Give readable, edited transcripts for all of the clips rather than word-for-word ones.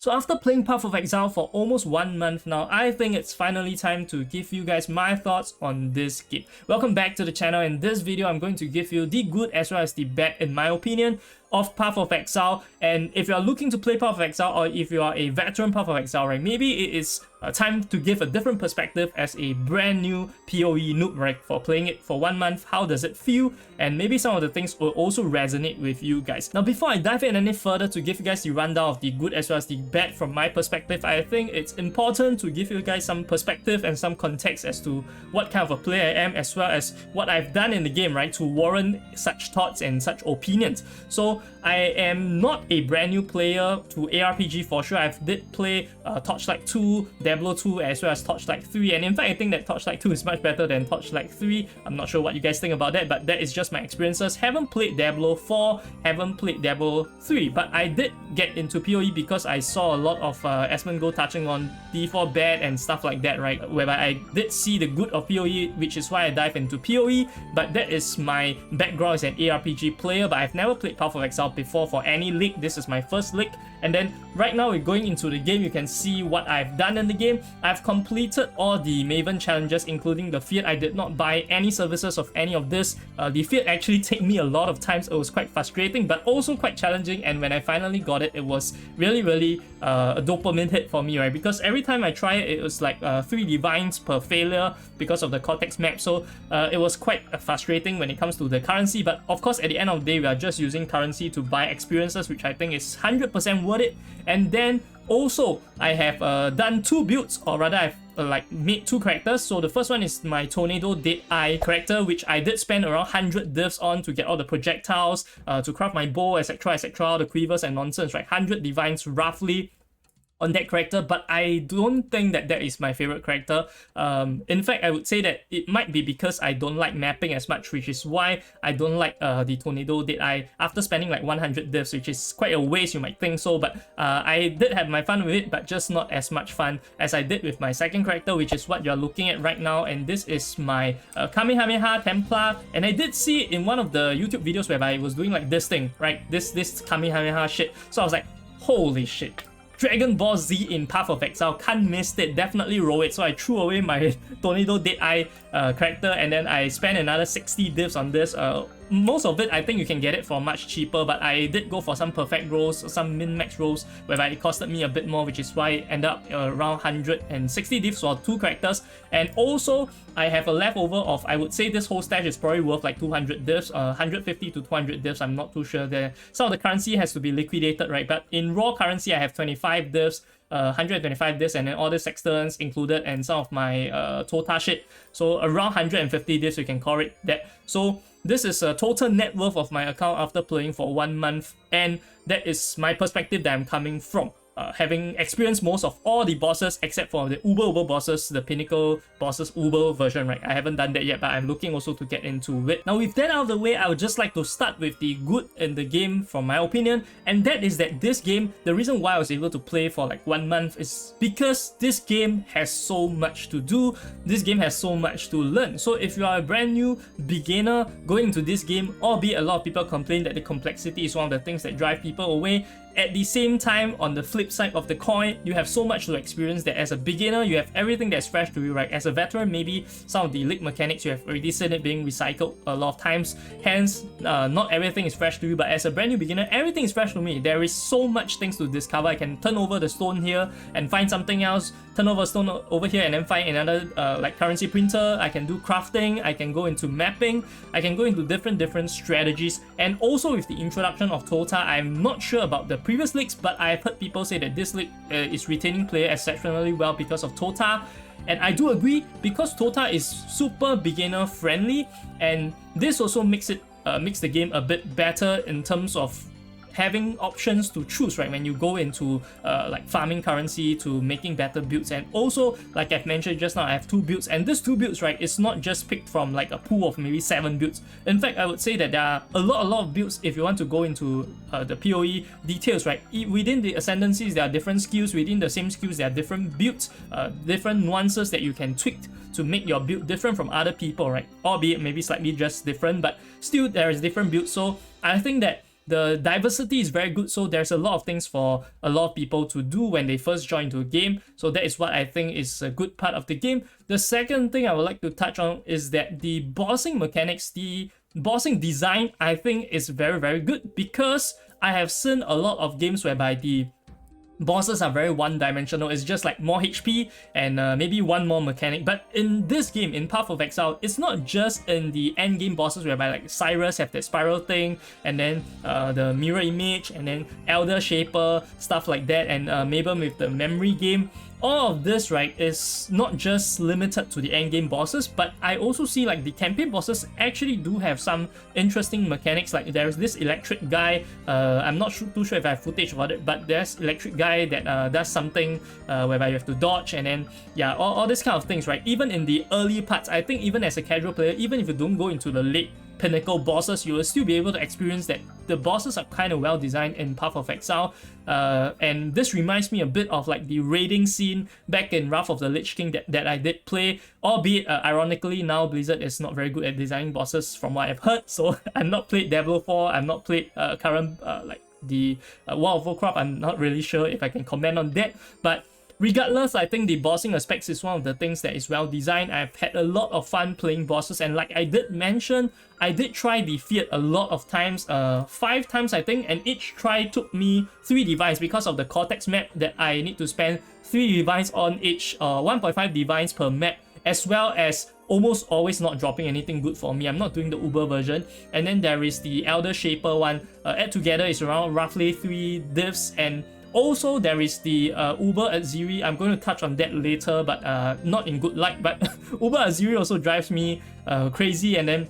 So after playing Path of Exile for almost 1 month now, I think it's finally time to give you guys my thoughts on this game. Welcome back to the channel. In this video, I'm going to give you the good as well as the bad, in my opinion, of Path of Exile. And if you are looking to play Path of Exile, or if you are a veteran Path of Exile, right, maybe it is time to give a different perspective as a brand new PoE noob, right, for playing it for 1 month. How does it feel? And maybe some of the things will also resonate with you guys. Now, before I dive in any further to give you guys the rundown of the good as well as the bad from my perspective, I think it's important to give you guys some perspective and some context as to what kind of a player I am, as well as what I've done in the game, right, to warrant such thoughts and such opinions. So I am not a brand new player to ARPG for sure. I did play Torchlight 2, Diablo 2, as well as Torchlight 3, and in fact I think that Torchlight 2 is much better than Torchlight 3. I'm not sure what you guys think about that, but that is just my experiences. Haven't played Diablo 4, haven't played Diablo 3, but I did get into PoE because I saw a lot of Asmongold touching on D4 bad and stuff like that, right, whereby I did see the good of PoE, which is why I dive into PoE. But that is my background as an ARPG player, but I've never played Path of Exile before for any league. This is my first league. And then right now we're going into the game. You can see what I've done in the game. I've completed all the Maven challenges, including the Fiat. I did not buy any services of any of this. The Fiat actually took me a lot of times. It was quite frustrating, but also quite challenging. And when I finally got it, it was really a dopamine hit for me, right? Because every time I try it, it was like 3 divines per failure because of the Cortex map. So it was quite frustrating when it comes to the currency. But of course, at the end of the day, we are just using currency to buy experiences, which I think is 100% worth it. And then also I have done 2 builds, or rather I've like made 2 characters. So the first one is my Tornado Deadeye character, which I did spend around 100 divs on to get all the projectiles, to craft my bow, etc, the quivers and nonsense, right? 100 divines roughly on that character, but I don't think that that is my favorite character. In fact, I would say that it might be because I don't like mapping as much, which is why I don't like the Tornado Deadeye after spending like 100 divs, which is quite a waste, you might think so, but I did have my fun with it, but just not as much fun as I did with my second character, which is what you're looking at right now. And this is my Kamehameha Templar, and I did see it in one of the YouTube videos where I was doing like this thing, right, this Kamehameha shit. So I was like, holy shit, Dragon Ball Z in Path of Exile, can't miss it, definitely roll it. So I threw away my Tornado Deadeye character, and then I spent another 60 divs on this. Most of it, I think you can get it for much cheaper, but I did go for some perfect rolls, some min-max rolls, whereby it costed me a bit more, which is why it ended up around 160 divs for 2 characters. And also, I have a leftover of, I would say this whole stash is probably worth like 200 divs, 150 to 200 divs, I'm not too sure there. Some of the currency has to be liquidated, right? But in raw currency, I have 25 divs, 125 divs, and then all the sextants included, and some of my Tota shit. So around 150 divs, you can call it that. So this is a total net worth of my account after playing for 1 month, and that is my perspective that I'm coming from. Having experienced most of all the bosses except for the Uber bosses, the Pinnacle bosses Uber version, right? I haven't done that yet, but I'm looking also to get into it. Now, with that out of the way, I would just like to start with the good in the game from my opinion, and that is that this game, the reason why I was able to play for like 1 month is because this game has so much to do, this game has so much to learn. So if you are a brand new beginner going into this game, albeit a lot of people complain that the complexity is one of the things that drive people away, at the same time, on the flip side of the coin, you have so much to experience that as a beginner, you have everything that's fresh to you, right? As a veteran, maybe some of the league mechanics, you have already seen it being recycled a lot of times. Hence, not everything is fresh to you, but as a brand new beginner, everything is fresh to me. There is so much things to discover. I can turn over the stone here and find something else, turn over a stone over here and then find another like currency printer. I can do crafting, I can go into mapping, I can go into different strategies. And also with the introduction of Tota, I'm not sure about the previous leagues, but I've heard people say that this league is retaining player exceptionally well because of Tota. And I do agree, because Tota is super beginner friendly, and this also makes the game a bit better in terms of having options to choose, right, when you go into like farming currency to making better builds. And also, like I've mentioned just now, I have 2 builds, and these 2 builds, right, it's not just picked from like a pool of maybe 7 builds. In fact, I would say that there are a lot of builds if you want to go into the PoE details, right. Within the ascendancies, there are different skills. Within the same skills, there are different builds, different nuances that you can tweak to make your build different from other people, right, albeit maybe slightly just different, but still there is different builds. So I think that The diversity is very good, so there's a lot of things for a lot of people to do when they first join into a game. So that is what I think is a good part of the game. The second thing I would like to touch on is that the bossing mechanics, the bossing design, I think is very, very good, because I have seen a lot of games whereby the bosses are very one-dimensional. It's just like more HP and maybe one more mechanic. But in this game, in Path of Exile, it's not just in the end game bosses whereby like Cyrus have that spiral thing, and then the mirror image, and then Elder Shaper, stuff like that, and Mabon with the memory game. All of this, right, is not just limited to the end game bosses, but I also see like the campaign bosses actually do have some interesting mechanics. Like there's this electric guy, I'm not too sure if I have footage about it, but there's electric guy that does something whereby you have to dodge, and then yeah, all these kind of things, right? Even in the early parts, I think even as a casual player, even if you don't go into the late pinnacle bosses, you will still be able to experience that the bosses are kind of well designed in Path of Exile. And this reminds me a bit of like the raiding scene back in Wrath of the Lich King that I did play, albeit ironically now Blizzard is not very good at designing bosses from what I've heard. So I've not played Diablo 4, I've not played current like the World of Warcraft. I'm not really sure if I can comment on that, but regardless, I think the bossing aspects is one of the things that is well designed. I've had a lot of fun playing bosses, and like I did mention, I did try the Fiat a lot of times, 5 times I think, and each try took me 3 divines because of the Cortex map that I need to spend 3 divines on each, 1.5 divines per map, as well as almost always not dropping anything good for me. I'm not doing the Uber version. And then there is the Elder Shaper one, add together is around roughly 3 divs, and also, there is the Uber Aziri. I'm going to touch on that later, but not in good light. But Uber Aziri also drives me crazy. And then,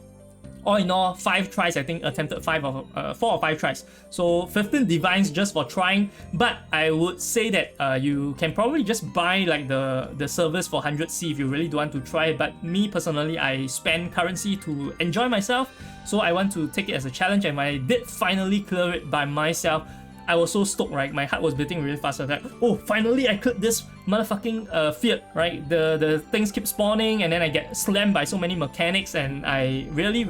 all in all, 5 tries. I think attempted 4 or 5 tries. So 15 divines just for trying. But I would say that you can probably just buy like the service for 100C if you really do want to try. But me personally, I spend currency to enjoy myself. So I want to take it as a challenge. And when I did finally clear it by myself, I was so stoked, right? My heart was beating really fast. I was like, oh, finally I cleared this motherfucking Fiat, right? The things keep spawning, and then I get slammed by so many mechanics, and I really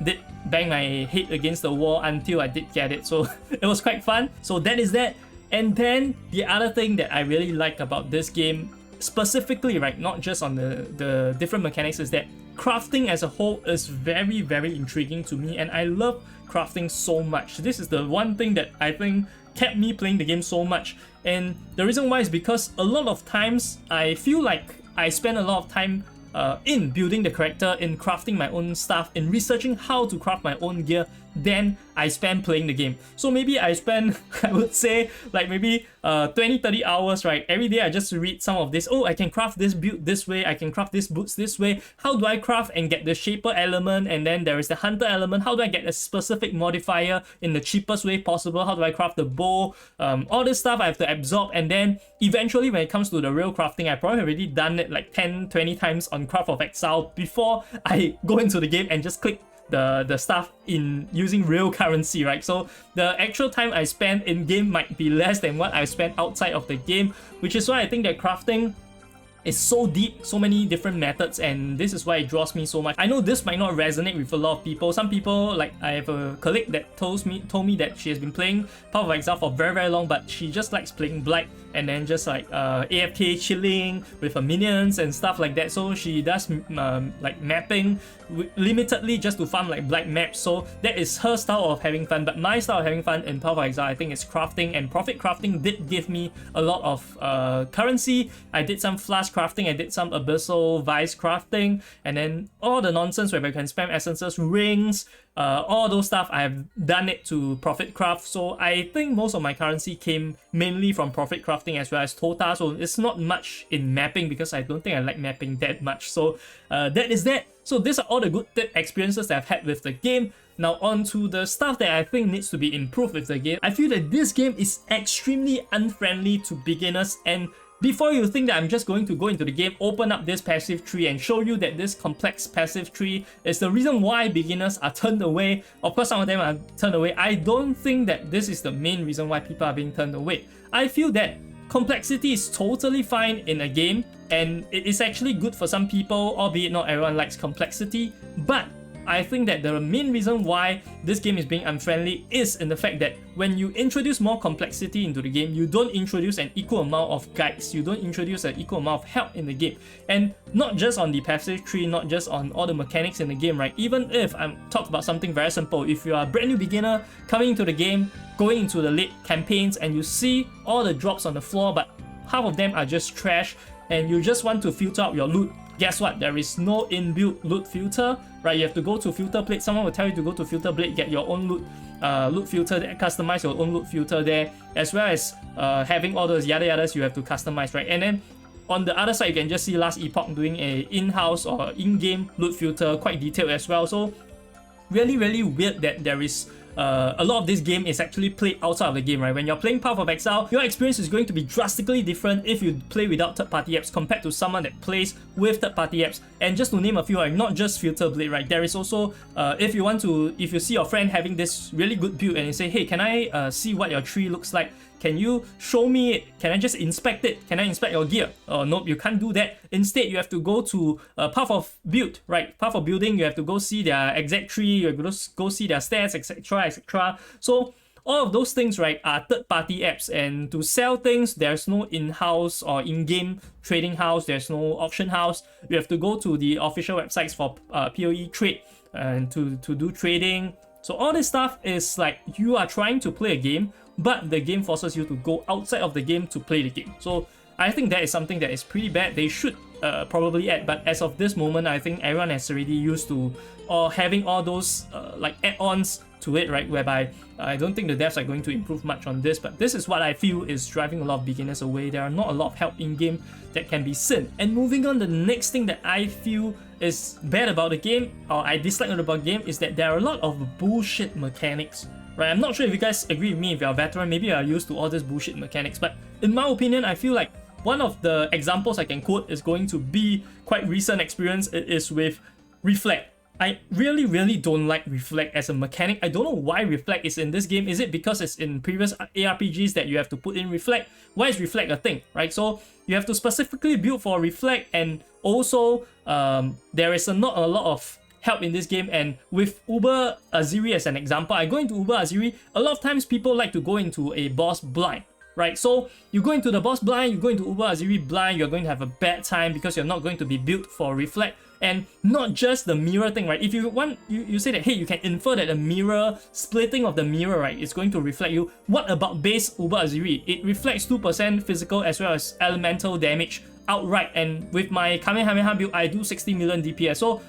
did bang my head against the wall until I did get it. So it was quite fun. So that is that. And then the other thing that I really like about this game, specifically, right, not just on the different mechanics, is that crafting as a whole is very intriguing to me, and I love crafting so much. This is the one thing that I think kept me playing the game so much, and the reason why is because a lot of times I feel like I spend a lot of time in building the character, in crafting my own stuff, in researching how to craft my own gear, then I spend playing the game. So maybe I spend, I would say, like maybe 20-30 hours, right? Every day I just read some of this. Oh, I can craft this build this way, I can craft this boots this way. How do I craft and get the shaper element? And then there is the hunter element. How do I get a specific modifier in the cheapest way possible? How do I craft the bow? All this stuff I have to absorb, and then eventually when it comes to the real crafting, I probably already done it like 10-20 times on Path of Exile before I go into the game and just click the stuff in using real currency, right? So the actual time I spend in game might be less than what I spend outside of the game, which is why I think that crafting is so deep, so many different methods, and this is why it draws me so much. I know this might not resonate with a lot of people. Some people, like I have a colleague that told me that she has been playing Path of Exile for very long, but she just likes playing Blight and then just like AFK chilling with her minions and stuff like that. So she does like mapping limitedly just to farm like Blight maps. So that is her style of having fun. But my style of having fun in Path of Exile, I think, is crafting, and profit crafting did give me a lot of currency. I did some flask crafting, I did some abyssal vice crafting, and then all the nonsense where I can spam essences, rings, all those stuff, I have done it to profit craft. So I think most of my currency came mainly from profit crafting as well as Tota. So it's not much in mapping because I don't think I like mapping that much. So that is that. So these are all the good experiences that I've had with the game. Now on to the stuff that I think needs to be improved with the game. I feel that this game is extremely unfriendly to beginners, and before you think that I'm just going to go into the game, open up this passive tree and show you that this complex passive tree is the reason why beginners are turned away. Of course, some of them are turned away. I don't think that this is the main reason why people are being turned away. I feel that complexity is totally fine in a game, and it is actually good for some people, albeit not everyone likes complexity. But I think that the main reason why this game is being unfriendly is in the fact that when you introduce more complexity into the game, you don't introduce an equal amount of guides, you don't introduce an equal amount of help in the game. And not just on the passive tree, not just on all the mechanics in the game, right? Even if I'm talking about something very simple, if you are a brand new beginner coming into the game, going into the late campaigns, and you see all the drops on the floor, but half of them are just trash, and you just want to filter out your loot, guess what? There is no inbuilt loot filter, right? You have to go to filter plate. Someone will tell you to go to filter plate, get your own loot filter, customize your own loot filter there, as well as having all those yada yadas you have to customize, right? And then on the other side, you can just see Last Epoch doing a in-house or in-game loot filter, quite detailed as well. So really, really weird that there is a lot of this game is actually played outside of the game, right? When you're playing Path of Exile, your experience is going to be drastically different if you play without third-party apps compared to someone that plays with third-party apps. And just to name a few, right, not just Filter Blade, right? There is also, if you see your friend having this really good build and you say, hey, can I see what your tree looks like? Can you show me it? Can I just inspect it? Can I inspect your gear? Oh, nope, you can't do that. Instead, you have to go to Path of Build, right? Path of Building, you have to go see their exact tree, you have to go see their stats, etc, etc. So all of those things, right, are third-party apps, and to sell things, there's no in-house or in-game trading house, there's no auction house. You have to go to the official websites for PoE trade and to do trading. So all this stuff is like you are trying to play a game, but the game forces you to go outside of the game to play the game. So I think that is something that is pretty bad. They should probably add, but as of this moment, I think everyone has already used to or having all those like add-ons to it, right? Whereby I don't think the devs are going to improve much on this, but this is what I feel is driving a lot of beginners away. There are not a lot of help in game that can be seen. And moving on, the next thing that I feel is bad about the game, or I dislike about the game, is that there are a lot of bullshit mechanics. Right, I'm not sure if you guys agree with me. If you're a veteran, maybe you are used to all this bullshit mechanics, but in my opinion, I feel like one of the examples I can quote is going to be quite recent experience. It is with Reflect. I really, really don't like Reflect as a mechanic. I don't know why Reflect is in this game. Is it because it's in previous ARPGs that you have to put in Reflect? Why is Reflect a thing, right? So you have to specifically build for Reflect, and also there is not a lot of help in this game. And with Uber Aziri as an example, I go into Uber Aziri, a lot of times people like to go into a boss blind, right? So you go into the boss blind, you go into Uber Aziri blind, you're going to have a bad time because you're not going to be built for Reflect. And not just the mirror thing, right? If you want, you say that, hey, you can infer that the mirror, splitting of the mirror, right, is going to reflect you. What about base Uber Aziri? It reflects 2% physical as well as elemental damage outright. And with my Kamehameha build, I do 60 million DPS. So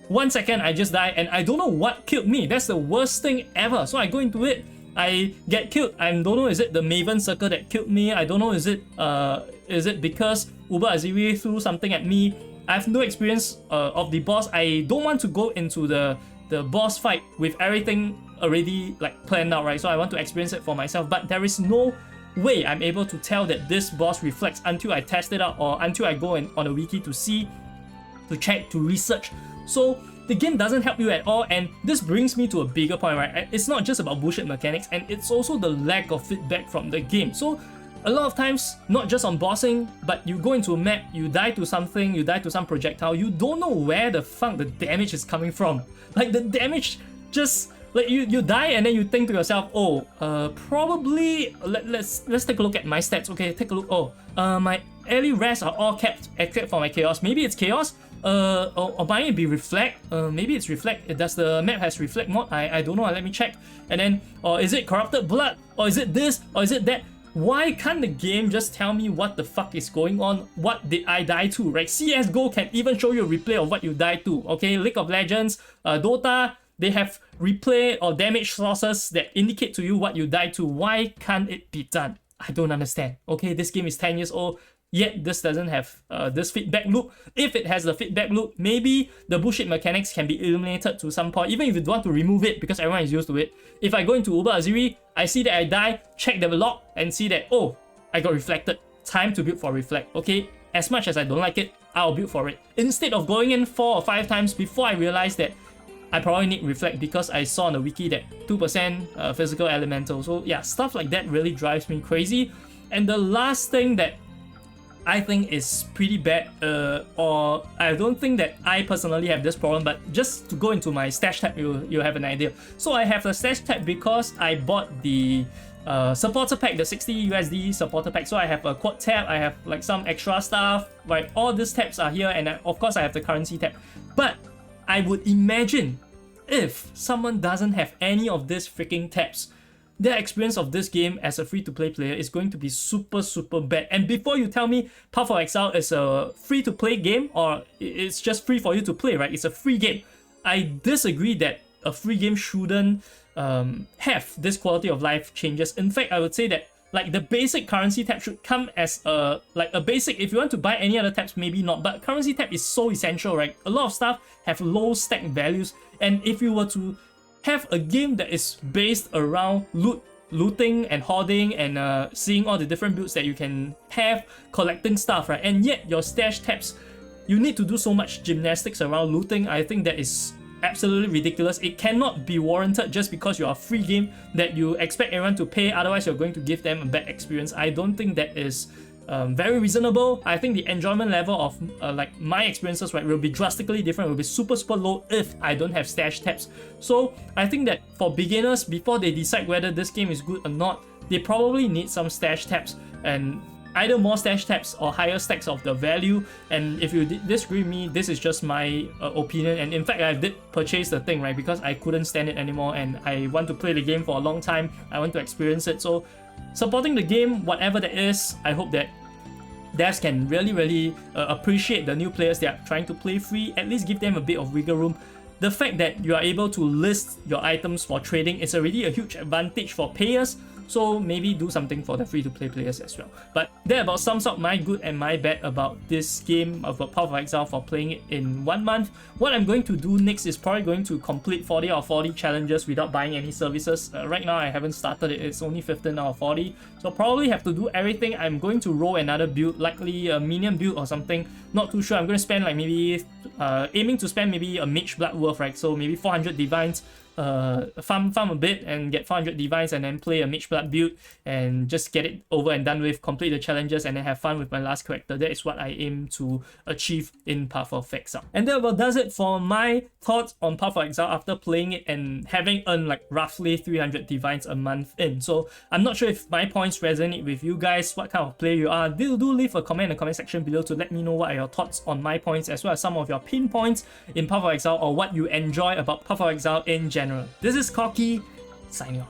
1 second, I just die, and I don't know what killed me. That's the worst thing ever. So I go into it, I get killed. I don't know, is it the Maven Circle that killed me? I don't know, is it because Uber Aziri threw something at me? I have no experience of the boss. I don't want to go into the boss fight with everything already like planned out, right? So I want to experience it for myself, but there is no way I'm able to tell that this boss reflects until I test it out, or until I go on a wiki to see, to check, to research. So the game doesn't help you at all, and this brings me to a bigger point, right? It's not just about bullshit mechanics, and it's also the lack of feedback from the game. So a lot of times, not just on bossing, but you go into a map, you die to something, you die to some projectile, you don't know where the fuck the damage is coming from. Like the damage just, like you die and then you think to yourself, oh, probably, let's take a look at my stats. Okay, take a look. Oh, my early res are all kept except for my chaos. Maybe it's chaos. Or might it be reflect? Maybe it's reflect. Does the map has reflect mod? I don't know. Let me check. And then, or is it corrupted blood? Or is it this? Or is it that? Why can't the game just tell me what the fuck is going on? What did I die to, right? CSGO can even show you a replay of what you died to, okay? League of Legends, Dota, they have replay or damage sources that indicate to you what you died to. Why can't it be done? I don't understand, okay? This game is 10 years old, yet this doesn't have this feedback loop. If it has the feedback loop, maybe the bullshit mechanics can be eliminated to some point, even if you don't want to remove it because everyone is used to it. If I go into Uber Aziri, I see that I die, check the log and see that, oh, I got reflected. Time to build for reflect, okay? As much as I don't like it, I'll build for it. Instead of going in 4 or 5 times before I realize that I probably need reflect because I saw on the wiki that 2% physical elemental. So yeah, stuff like that really drives me crazy. And the last thing that I think is pretty bad, or I don't think that I personally have this problem, but just to go into my stash tab, you have an idea. So I have a stash tab because I bought the supporter pack, the 60 USD supporter pack. So I have a quad tab, I have like some extra stuff, right? All these tabs are here, and of course I have the currency tab. But I would imagine if someone doesn't have any of these freaking tabs, their experience of this game as a free-to-play player is going to be super bad. And before you tell me Path of Exile is a free-to-play game or it's just free for you to play, right? It's a free game. I disagree that a free game shouldn't have this quality of life changes. In fact, I would say that like the basic currency tab should come as a basic. If you want to buy any other tabs, maybe not, but currency tab is so essential, right? A lot of stuff have low stack values, and if you were to have a game that is based around looting and hoarding and seeing all the different builds that you can have, collecting stuff, right? And yet your stash tabs, you need to do so much gymnastics around looting. I think that is absolutely ridiculous. It cannot be warranted just because you're a free game that you expect everyone to pay, otherwise you're going to give them a bad experience. I don't think that is very reasonable. I think the enjoyment level of like my experiences, right, will be drastically different, will be super low if I don't have stash tabs. So I think that for beginners, before they decide whether this game is good or not, they probably need some stash tabs, and either more stash tabs or higher stacks of the value. And if you disagree with me, this is just my opinion. And in fact, I did purchase the thing, right, because I couldn't stand it anymore and I want to play the game for a long time. I want to experience it. So supporting the game, whatever that is, I hope that devs can really appreciate the new players that are trying to play free, at least give them a bit of wiggle room. The fact that you are able to list your items for trading is already a huge advantage for payers, so maybe do something for the free-to-play players as well. But that about sums up my good and my bad about this game, about Path of Exile, for playing it in 1 month. What I'm going to do next is probably going to complete 40 out of 40 challenges without buying any services. Right now I haven't started it, it's only 15 out of 40. So probably have to do everything. I'm going to roll another build, likely a minion build or something. Not too sure. I'm going to spend like maybe, aiming to spend maybe a mage blood worth, right? So maybe 400 divines. Farm a bit and get 400 divines, and then play a mage blood build and just get it over and done with, complete the challenges, and then have fun with my last character. That is what I aim to achieve in Path of Exile. And that about does it for my thoughts on Path of Exile after playing it and having earned like roughly 300 divines a month in. So I'm not sure if my points resonate with you guys, what kind of player you are. Do leave a comment in the comment section below to let me know what are your thoughts on my points, as well as some of your pinpoints in Path of Exile, or what you enjoy about Path of Exile in general. This is Corky, signing off.